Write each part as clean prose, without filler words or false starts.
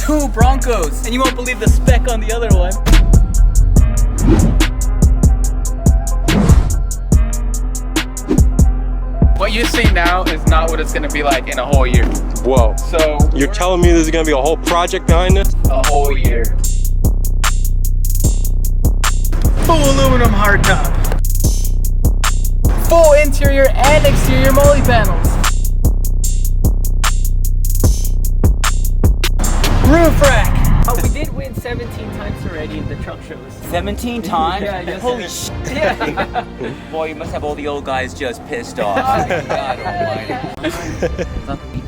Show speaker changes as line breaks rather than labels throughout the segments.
2 Broncos, and you won't believe the spec on the other one. What you see now is not what it's gonna be like in a whole year.
Whoa.
So
you're telling me there's gonna be a whole project behind this?
A whole year. Full aluminum hardtop. Full interior and exterior molle panels. Roof rack.
We did win 17 times already in the truck shows.
17 times?
Yeah,
Holy shit. Yeah. Boy, you must have all the old guys just pissed off. God almighty.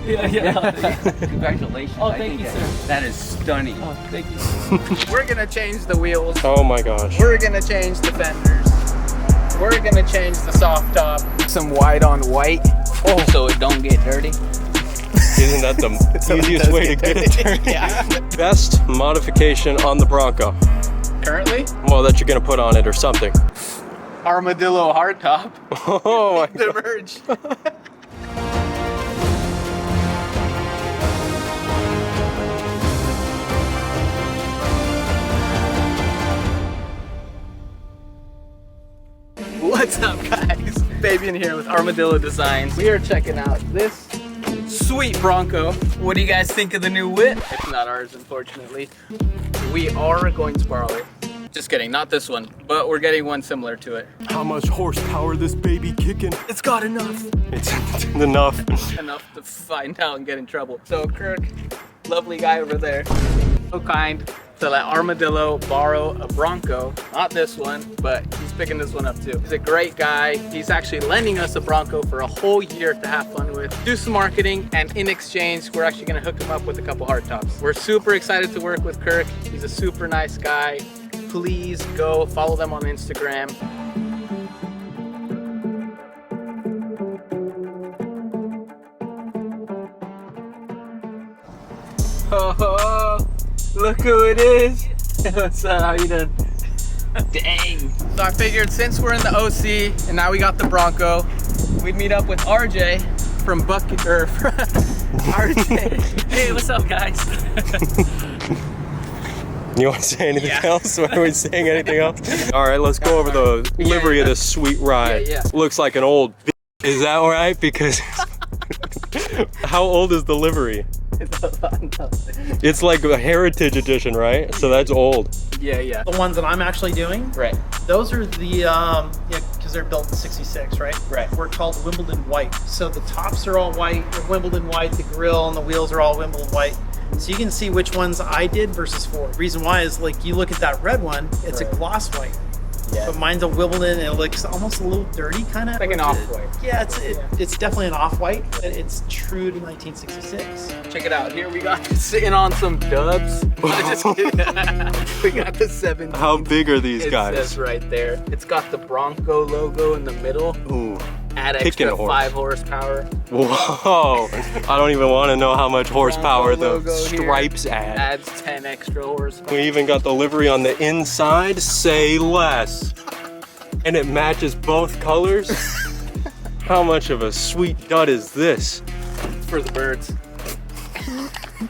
Yeah.
Congratulations.
Oh, thank you, sir.
That is stunning.
Oh, thank you.
We're gonna change the wheels.
Oh my gosh.
We're gonna change the fenders. We're gonna change the soft top. Some white on white.
Oh, so it don't get dirty?
Isn't that the easiest way to get it dirty?
Yeah.
Best modification on the Bronco?
Currently?
Well, that you're gonna put on it or something.
Armadillo Hardtop.
Oh my
The
god.
merge. What's up, guys? Fabian here with Armadillo Designs. We are checking out this sweet Bronco. What do you guys think of the new whip? It's not ours, unfortunately. We are going to borrow it. Just kidding, not this one, but we're getting one similar to it.
How much horsepower this baby kicking?
It's got enough.
It's enough.
Enough to find out and get in trouble. So Kirk, lovely guy over there, so kind to let Armadillo borrow a Bronco. Not this one, but he's picking this one up too. He's a great guy. He's actually lending us a Bronco for a whole year to have fun with, do some marketing, and in exchange, we're actually gonna hook him up with a couple hardtops. We're super excited to work with Kirk. He's a super nice guy. Please go follow them on Instagram. Oh, look who it is. What's up? How you doing?
Dang.
So I figured since we're in the OC and now we got the Bronco, we'd meet up with RJ from RJ.
Hey, what's up, guys?
You want to say anything
Yeah.
else? Are we saying anything else? All right, let's go over the livery of this sweet ride.
Yeah.
Looks like an old Is that all right? Because how old is the livery? It's like a heritage edition, right? So that's old.
Yeah.
The ones that I'm actually doing,
Right.
those are the, because they're built in '66, right?
Right.
We're called Wimbledon white. So the tops are all white, they're Wimbledon white, the grill and the wheels are all Wimbledon white. So you can see which ones I did versus Ford. Reason why is like you look at that red one, it's
Right.
a gloss white.
Yeah.
But mine's a Wimbledon and it looks almost a little dirty kind of.
Like an off-white.
Yeah, it's definitely an off-white, but it's true to 1966.
Check it out. Here we got sitting on some dubs. Just kidding. We got the 17.
How big are these
It
guys?
says right there. It's got the Bronco logo in the middle.
Ooh.
Add
Kicking
extra
a horse.
5 horsepower.
Whoa. I don't even want to know how much horsepower
Bronco
the
logo here.
stripes add.
Adds 10 extra horsepower.
We even got the livery on the inside. Say less. And it matches both colors. How much of a sweet dud is this?
For the birds.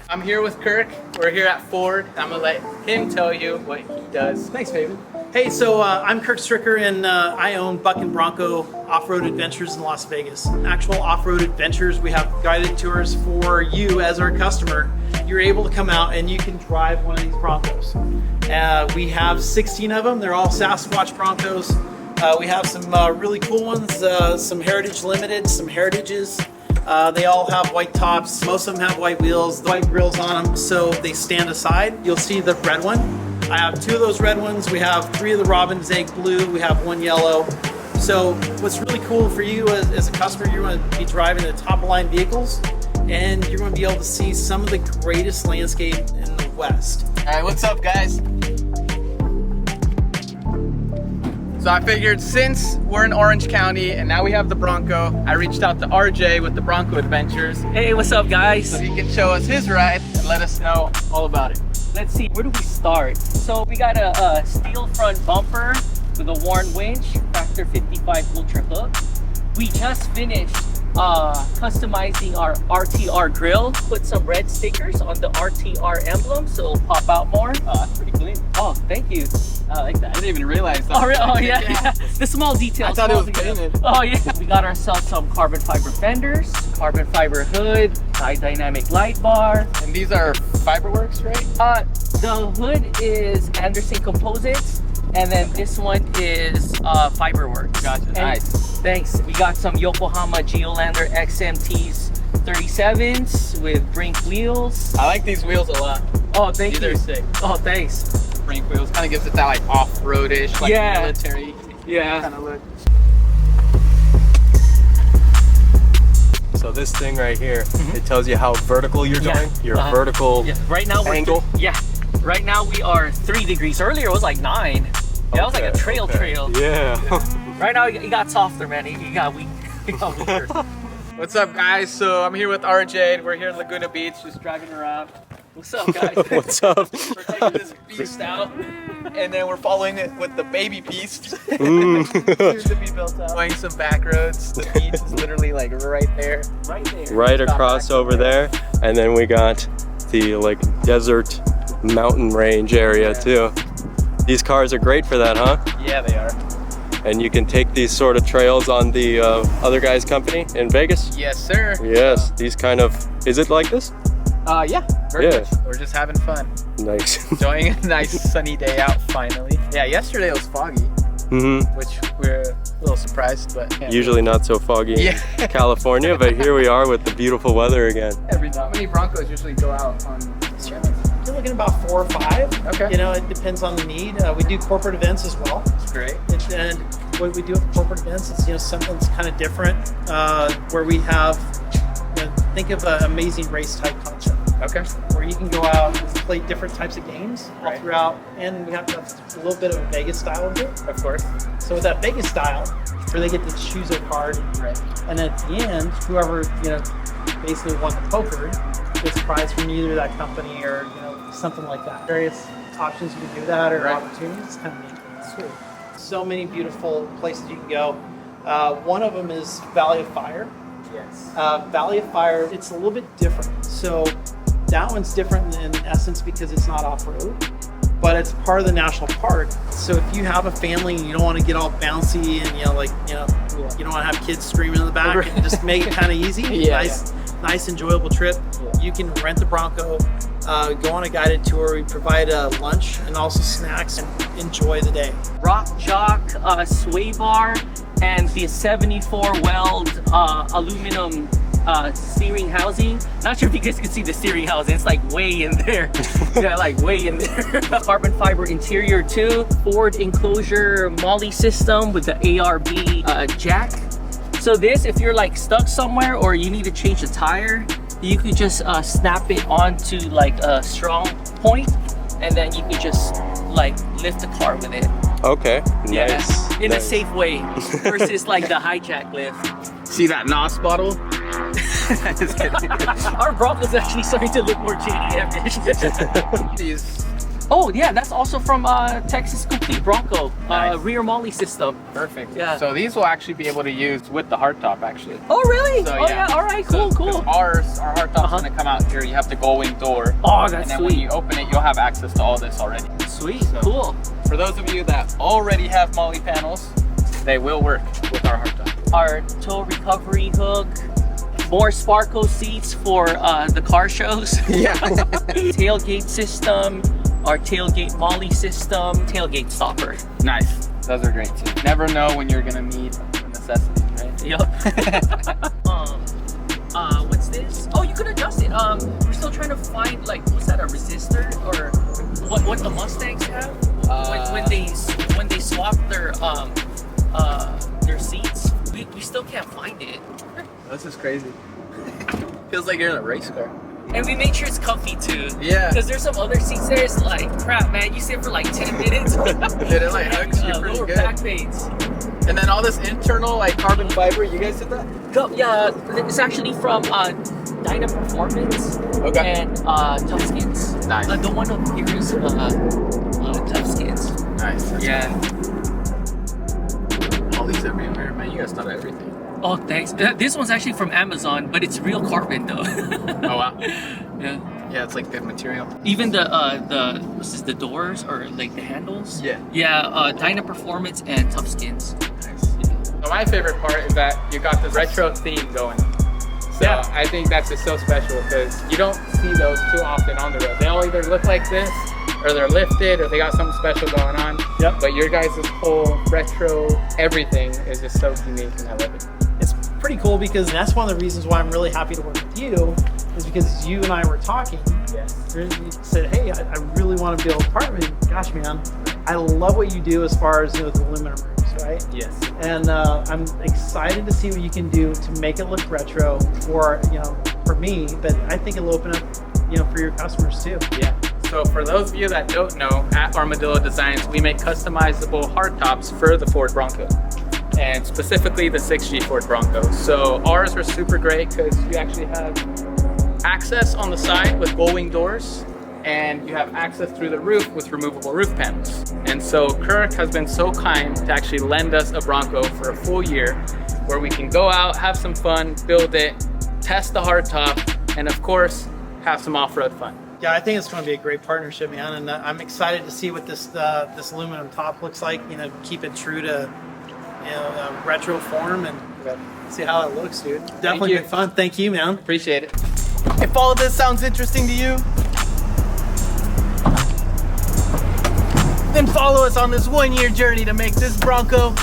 I'm here with Kirk. We're here at Ford. I'm gonna let him tell you what he does. Thanks, Fabian.
Hey, so I'm Kirk Stricker and I own Buck'n Bronco Off-Road Adventures in Las Vegas. Actual off-road adventures, we have guided tours for you as our customer. You're able to come out and you can drive one of these Broncos. We have 16 of them. They're all Sasquatch Broncos. We have some really cool ones, some Heritage Limited, some Heritages. They all have white tops. Most of them have white wheels, the white grills on them, so they stand aside. You'll see the red one. I have 2 of those red ones. We have 3 of the Robin's Egg Blue. We have 1 yellow. So what's really cool for you as a customer, you're going to be driving the top-of-line vehicles, and you're going to be able to see some of the greatest landscape in the West.
All right, what's up, guys? So I figured since we're in Orange County and now we have the Bronco, I reached out to RJ with the Bronco Adventures
Hey, what's up, guys?
so he can show us his ride and let us know all about it.
Let's see, where do we start? So we got a steel front bumper with a worn winch, factor 55 ultra hook. We just finished customizing our RTR grill. Put some red stickers on the RTR emblem so it'll pop out more.
That's pretty clean.
Oh, thank you. I like that.
I didn't even realize that.
Oh yeah. The small details.
I thought it was
small details.
painted.
Oh yeah. We got ourselves some carbon fiber fenders, carbon fiber hood, high dynamic light bar.
And these are Fiberworks, right?
The hood is Anderson Composites, and then this one is Fiberworks.
Gotcha.
And
Nice.
Thanks. We got some Yokohama Geolander XMTs 37s with brink wheels.
I like these wheels a lot.
Oh, thank
These
you.
are sick.
Oh, thanks.
Brink wheels kind of gives it that like off-roadish, like
Yeah.
military
Yeah.
kind of look.
So this thing right here, it tells you how vertical you're
Yeah.
going. Your vertical
Yeah. Right now we're
angle.
Right now we are 3 degrees. Earlier it was like 9. Yeah, it was like a trail.
Yeah.
Right now it got softer, man. It got weak. It got weaker.
What's up, guys? So I'm here with RJ, and we're here in Laguna Beach, just driving around.
What's up, guys?
What's up?
We're taking this beast out, and then we're following it with the baby beast.
Mm.
Soon to be built out. Going some back roads. The beach is literally like right there.
Right there.
Right across over there, and then we got the like desert mountain range area too. These cars are great for that, huh?
Yeah, they are.
And you can take these sort of trails on the other guy's company in Vegas.
Yes, sir.
Yes, these kind of. Is it like this?
Yeah, very
Yeah.
much. We're just having fun.
Nice.
Enjoying a nice sunny day out finally. Yeah, yesterday it was foggy, which we're a little surprised, but yeah.
Usually not so foggy in
Yeah.
California, but here we are with the beautiful weather again.
How many Broncos usually go out on Saturday?
You're looking about 4 or 5.
Okay.
You know, it depends on the need. We do corporate events as well.
That's great.
And what we do with corporate events is, you know, something's kind of different, where we have, you know, think of an amazing race type concept,
Okay.
where you can go out and play different types of games all
Right.
throughout, and we have to have a little bit of a Vegas style to it.
Of course.
So with that Vegas style, where they get to choose a card,
Right.
and at the end, whoever, you know, basically won the poker gets a prize from either that company or, you know, something like that. Various options you can do that, or
Right.
opportunities. It's kind of neat. Sweet. So many beautiful places you can go. One of them is Valley of Fire.
Yes.
Valley of Fire, it's a little bit different. So that one's different in essence because it's not off-road, but it's part of the national park. So if you have a family and you don't want to get all bouncy and, you know, like, you know, you don't want to have kids screaming in the back, and just make it kind of easy, nice, enjoyable trip.
Yeah.
You can rent the Bronco, go on a guided tour. We provide lunch and also snacks, and enjoy the day.
Rock Jock, sway bar, and the 74 weld aluminum steering housing. Not sure if you guys can see the steering housing. It's like way in there. Yeah, like way in there. Carbon fiber interior too. Ford enclosure molle system with the ARB jack. So this, if you're like stuck somewhere or you need to change the tire, you could just snap it onto like a strong point, and then you could just like lift the car with it.
Okay, nice.
In a
nice.
safe way versus like the hijack lift.
See that NOS bottle? Just kidding.
Our Bronco's actually starting to look more JDM-ish.
These.
Oh yeah, that's also from Texas Complete Bronco,
Nice.
rear molle system.
Perfect.
Yeah.
So these will actually be able to use with the hardtop actually.
Oh really?
So,
Oh yeah, all right, cool,
So, 'cause
cool.
Our hardtop's gonna come out here. You have the going door.
Oh,
And
that's
then when
sweet.
you open it, you'll have access to all this already.
Sweet,
So-
cool.
For those of you that already have molle panels, they will work with our hardtop.
Our tow recovery hook, more Sparko seats for the car shows.
Yeah.
Tailgate system, our tailgate molle system, tailgate stopper.
Nice. Those are great too. Never know when you're gonna need a necessity, right?
Yup. What's this? Oh, you could adjust it. We're still trying to find like, was that a resistor or what the Mustangs have when they swap their seats. We still can't find it.
This is crazy. Feels like you're in a race car.
And we made sure it's comfy too.
Yeah.
Because there's some other seats there. It's like crap, man. You sit for like 10 minutes.
Dude, it like hugs you pretty
lower
good.
back pains.
And then all this internal like carbon fiber, you guys did that?
Yeah, it's actually from Dyna Performance and Tough Skins.
Nice.
The one up here is Tough Skins.
Nice. That's
Yeah.
All these everywhere, man. You guys thought of everything.
Oh, thanks. This one's actually from Amazon, but it's real carbon though.
Oh wow.
Yeah.
Yeah, it's like good material.
Even the what's this, the doors or like the handles?
Yeah.
Yeah, Dyna Performance and Tough Skins.
Nice. So my favorite part is that you got this retro theme going. So
Yeah.
I think that's just so special because you don't see those too often on the road. They all either look like this, or they're lifted, or they got something special going on.
Yep.
But your guys' whole retro everything is just so unique, and I love it.
It's pretty cool because that's one of the reasons why I'm really happy to work with you, is because you and I were talking.
Yes.
You said, hey, I really want to build a part of it. Gosh, man, I love what you do as far as, you know, the aluminum roofs, right?
Yes.
And I'm excited to see what you can do to make it look retro for, you know, for me, but I think it'll open up, you know, for your customers too.
Yeah. So for those of you that don't know, at Armadillo Designs, we make customizable hardtops for the Ford Bronco, and specifically the 6G Ford Bronco. So ours are super great because you actually have access on the side with gull-wing doors, and you have access through the roof with removable roof panels. And so Kirk has been so kind to actually lend us a Bronco for a full year where we can go out, have some fun, build it, test the hardtop, and of course, have some off-road fun.
Yeah, I think it's going to be a great partnership, man, and I'm excited to see what this this aluminum top looks like. You know, keep it true to, you know, retro form, and see how it looks, dude. Definitely
you.
good fun. Thank you, man.
Appreciate it.
If all of this sounds interesting to you, then follow us on this 1-year journey to make this Bronco